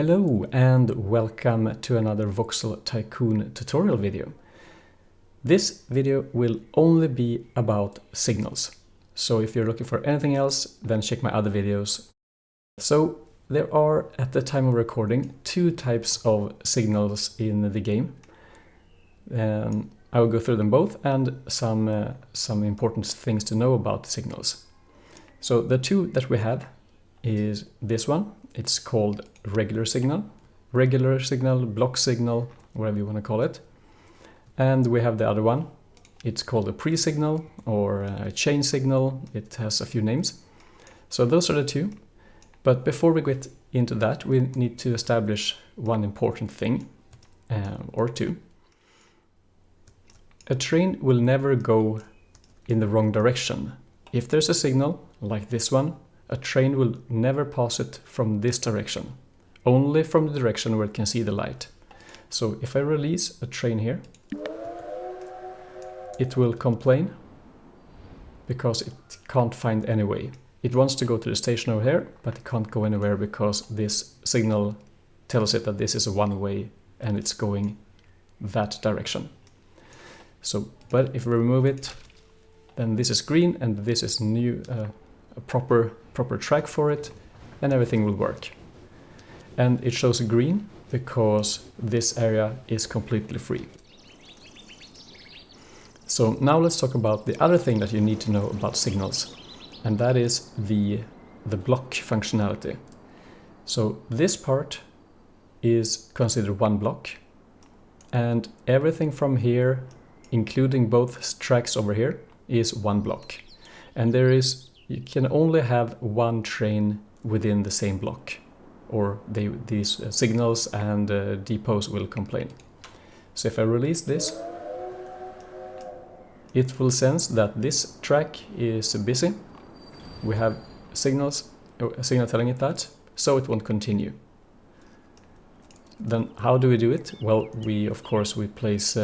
Hello and welcome to another Voxel Tycoon tutorial video. This video will only be about signals. So if you're looking for anything else, then check my other videos. So there are, at the time of recording, two types of signals in the game. I will go through them both and some important things to know about signals. So the two that we have is this one. It's called regular signal, block signal, whatever you want to call it. And we have the other one. It's called a pre-signal or a chain signal. It has a few names. So those are the two. But before we get into that, we need to establish one important thing, or two. A train will never go in the wrong direction. If there's a signal, like this one, a train will never pass it from this direction, only from the direction where it can see the light. So if I release a train here, it will complain because it can't find any way. It wants to go to the station over here, but it can't go anywhere because this signal tells it that this is a one-way and it's going that direction. So, but if we remove it, then this is green and this is new, a proper track for it, and everything will work. And it shows green because this area is completely free. So now let's talk about the other thing that you need to know about signals, and that is the block functionality. So this part is considered one block, and everything from here, including both tracks over here, is one block. And you can only have one train within the same block, or these signals and depots will complain. So if I release this, it will sense that this track is busy. We have a signal telling it that, so it won't continue. Then how do we do it? Well, we place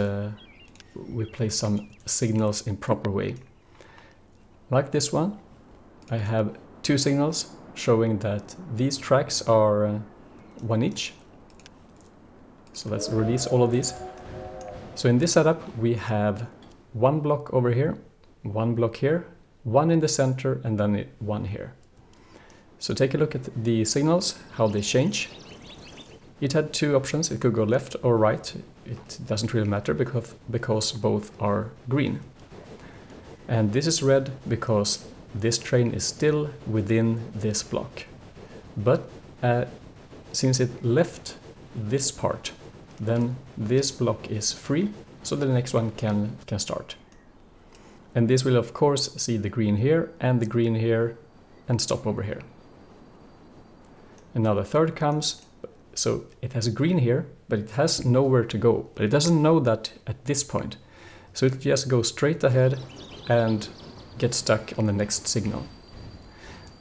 some signals in proper way. Like this one, I have two signals showing that these tracks are one each. So let's release all of these. So in this setup, we have one block over here, one block here, one in the center, and then one here. So take a look at the signals, how they change. It had two options. It could go left or right. It doesn't really matter because both are green. And this is red because this train is still within this block. But since it left this part, then this block is free, so the next one can start. And this will of course see the green here and the green here and stop over here. And now the third comes, so it has a green here, but it has nowhere to go. But it doesn't know that at this point. So it just goes straight ahead and get stuck on the next signal.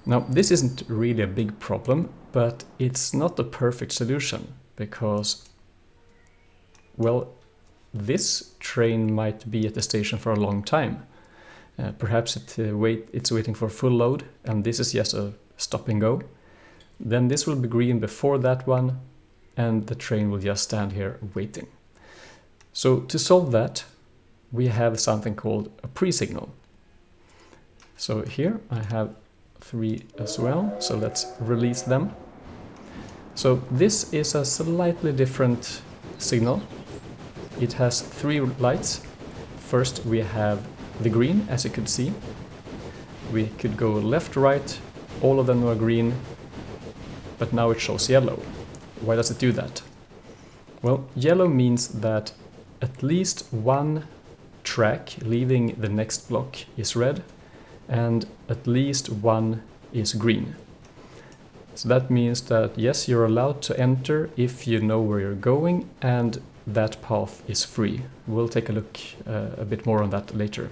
Now this isn't really a big problem, but it's not the perfect solution because, well, this train might be at the station for a long time. Perhaps it's waiting for full load and this is just a stop and go. Then this will be green before that one and the train will just stand here waiting. So to solve that, we have something called a pre-signal. So here I have three as well, so let's release them. So this is a slightly different signal. It has three lights. First we have the green, as you could see. We could go left, right, all of them are green, but now it shows yellow. Why does it do that? Well, yellow means that at least one track leaving the next block is red, and at least one is green. So that means that yes, you're allowed to enter if you know where you're going and that path is free. We'll take a look a bit more on that later.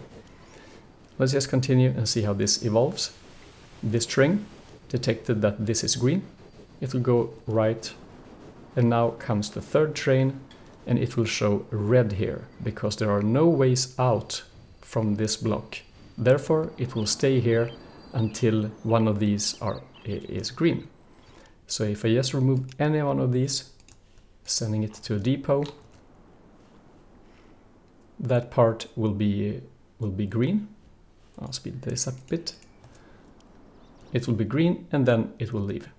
Let's just continue and see how this evolves. This train detected that this is green. It will go right, and now comes the third train and it will show red here because there are no ways out from this block. Therefore, it will stay here until one of these is green. So if I just remove any one of these, sending it to a depot, that part will be green. I'll speed this up a bit. It will be green and then it will leave.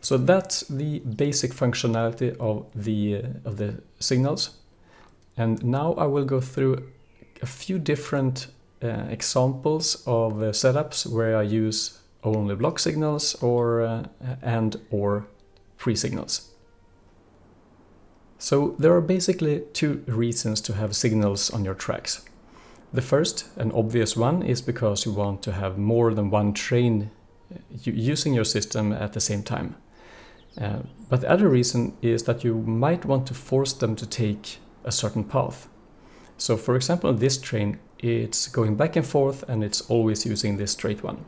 So that's the basic functionality of the signals. And now I will go through a few different examples of setups where I use only block signals or free signals. So there are basically two reasons to have signals on your tracks. The first, an obvious one, is because you want to have more than one train using your system at the same time. But the other reason is that you might want to force them to take a certain path. So for example, this train, it's going back and forth and it's always using this straight one.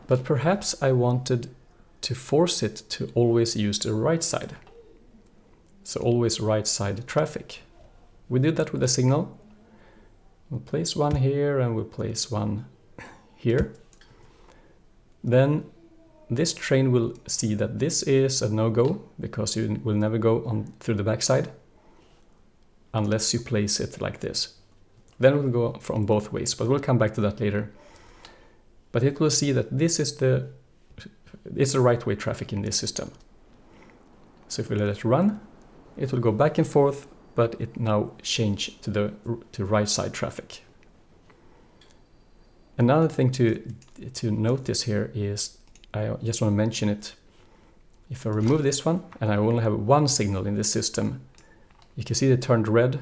But perhaps I wanted to force it to always use the right side. So always right side traffic. We did that with a signal. We'll place one here and we'll place one here. Then this train will see that this is a no-go because you will never go on through the backside unless you place it like this. Then it will go from both ways, but we'll come back to that later. But it will see that this is the right way traffic in this system. So if we let it run, it will go back and forth, but it now change to right side traffic. Another thing to notice here is, I just want to mention it. If I remove this one and I only have one signal in this system, you can see it turned red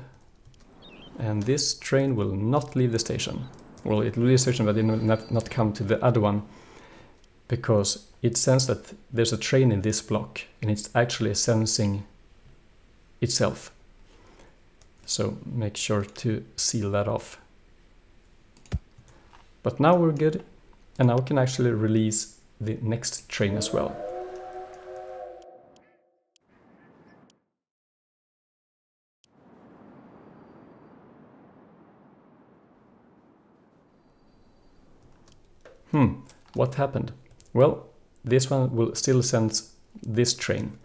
and this train will not leave the station. Well, it will leave the station, but it will not come to the other one because it senses that there's a train in this block and it's actually sensing itself. So make sure to seal that off. But now we're good, and now we can actually release the next train as well. What happened? Well, this one will still sense this train.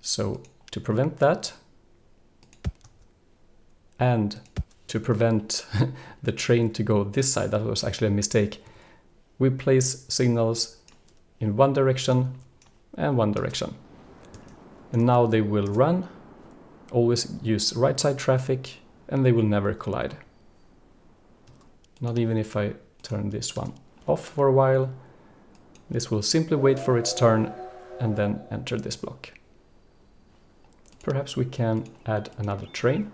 So to prevent that, and to prevent the train to go this side, that was actually a mistake, we place signals in one direction and one direction. And now they will run, always use right side traffic, and they will never collide. Not even if I turn this one off for a while, this will simply wait for its turn and then enter this block. Perhaps we can add another train.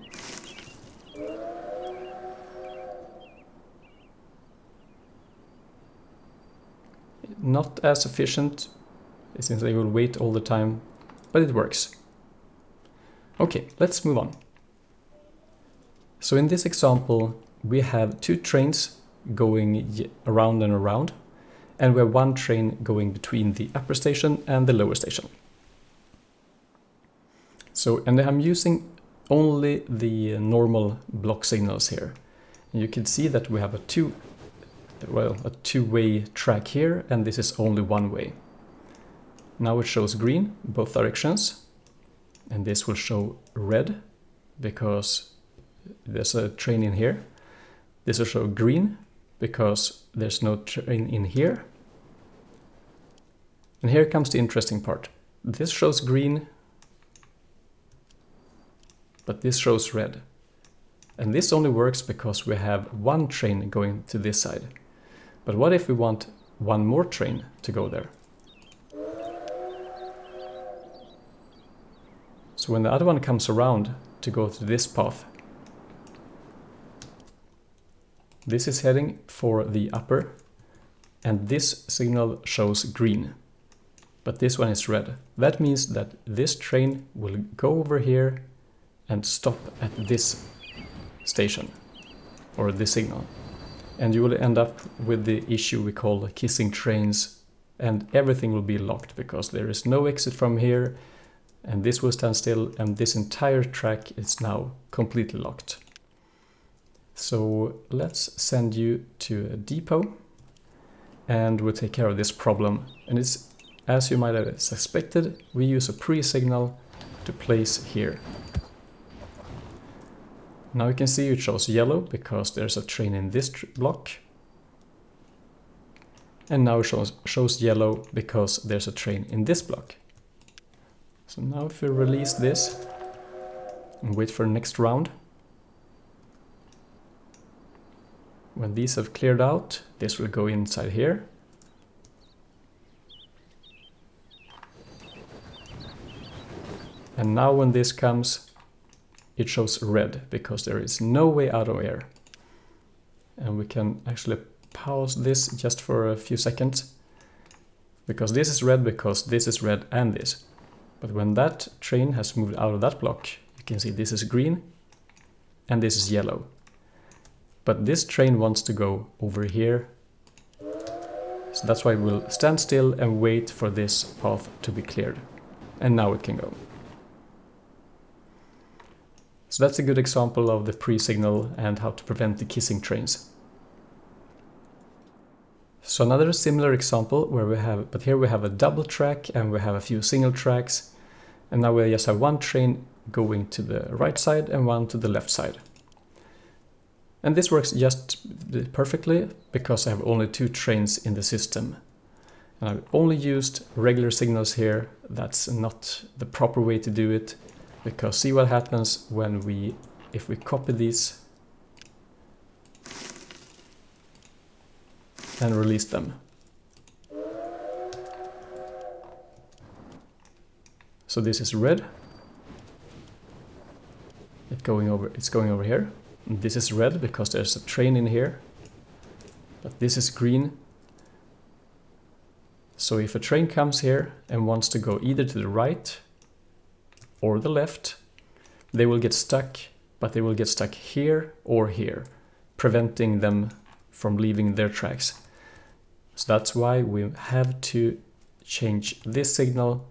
Not as efficient, since they will wait all the time, but it works. Okay, let's move on. So in this example, we have two trains going around and around, and we have one train going between the upper station and the lower station. So, and I'm using only the normal block signals here. And you can see that we have a two-way track here, and this is only one way. Now it shows green both directions, and this will show red because there's a train in here. This will show green because there's no train in here. And here comes the interesting part. This shows green, but this shows red. And this only works because we have one train going to this side. But what if we want one more train to go there? So when the other one comes around to go to this path, this is heading for the upper, and this signal shows green, but this one is red. That means that this train will go over here and stop at this station, or this signal. And you will end up with the issue we call kissing trains, and everything will be locked because there is no exit from here, and this will stand still, and this entire track is now completely locked. So let's send you to a depot, and we'll take care of this problem. And it's as you might have suspected, we use a pre-signal to place here. Now you can see it shows yellow because there's a train in this block. And now it shows yellow because there's a train in this block. So now if we release this and wait for the next round, when these have cleared out, this will go inside here. And now when this comes, it shows red because there is no way out of air. And we can actually pause this just for a few seconds, because this is red because this is red and this. But when that train has moved out of that block, you can see this is green and this is yellow. But this train wants to go over here. So that's why we'll stand still and wait for this path to be cleared. And now it can go. So that's a good example of the pre-signal and how to prevent the kissing trains. So another similar example where but here we have a double track and we have a few single tracks. And now we just have one train going to the right side and one to the left side. And this works just perfectly because I have only 2 trains in the system. And I've only used regular signals here. That's not the proper way to do it, because see what happens when if we copy these and release them. So this is red. It's going over here. And this is red because there's a train in here. But this is green. So if a train comes here and wants to go either to the right or the left, they will get stuck, but they will get stuck here or here, preventing them from leaving their tracks. So that's why we have to change this signal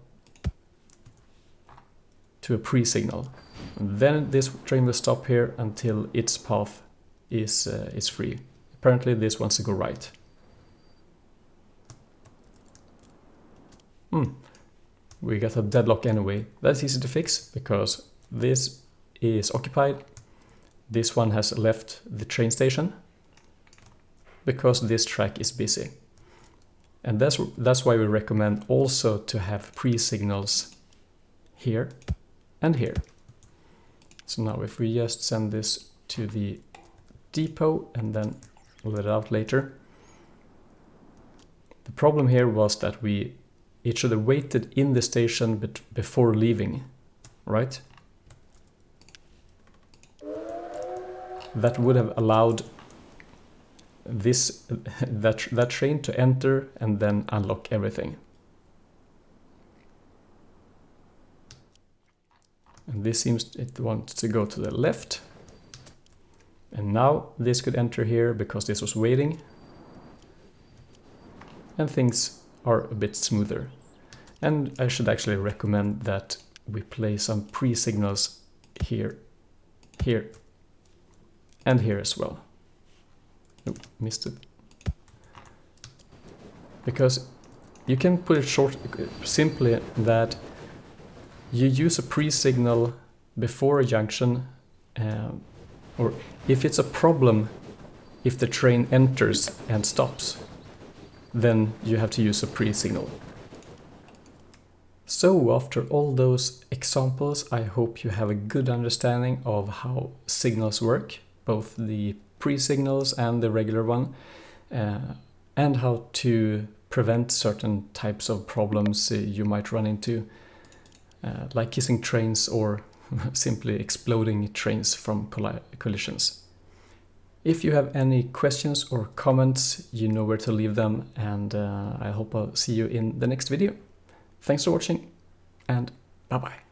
to a pre-signal. And then this train will stop here until its path is free. Apparently this wants to go right. We got a deadlock anyway. That's easy to fix because this is occupied. This one has left the train station because this track is busy. And that's why we recommend also to have pre-signals here and here. So now if we just send this to the depot and then let it out later. The problem here was that it should have waited in the station before leaving, right? That would have allowed that train to enter and then unlock everything. And this seems it wants to go to the left. And now this could enter here because this was waiting. And things are a bit smoother. And I should actually recommend that we play some pre-signals here, here, and here as well. Nope, missed it. Because you can put it short, simply that you use a pre-signal before a junction, or if it's a problem, if the train enters and stops, then you have to use a pre-signal. So after all those examples, I hope you have a good understanding of how signals work, both the pre-signals and the regular one, and how to prevent certain types of problems you might run into, like kissing trains or simply exploding trains from collisions. If you have any questions or comments, you know where to leave them, and I hope I'll see you in the next video. Thanks for watching, and bye-bye.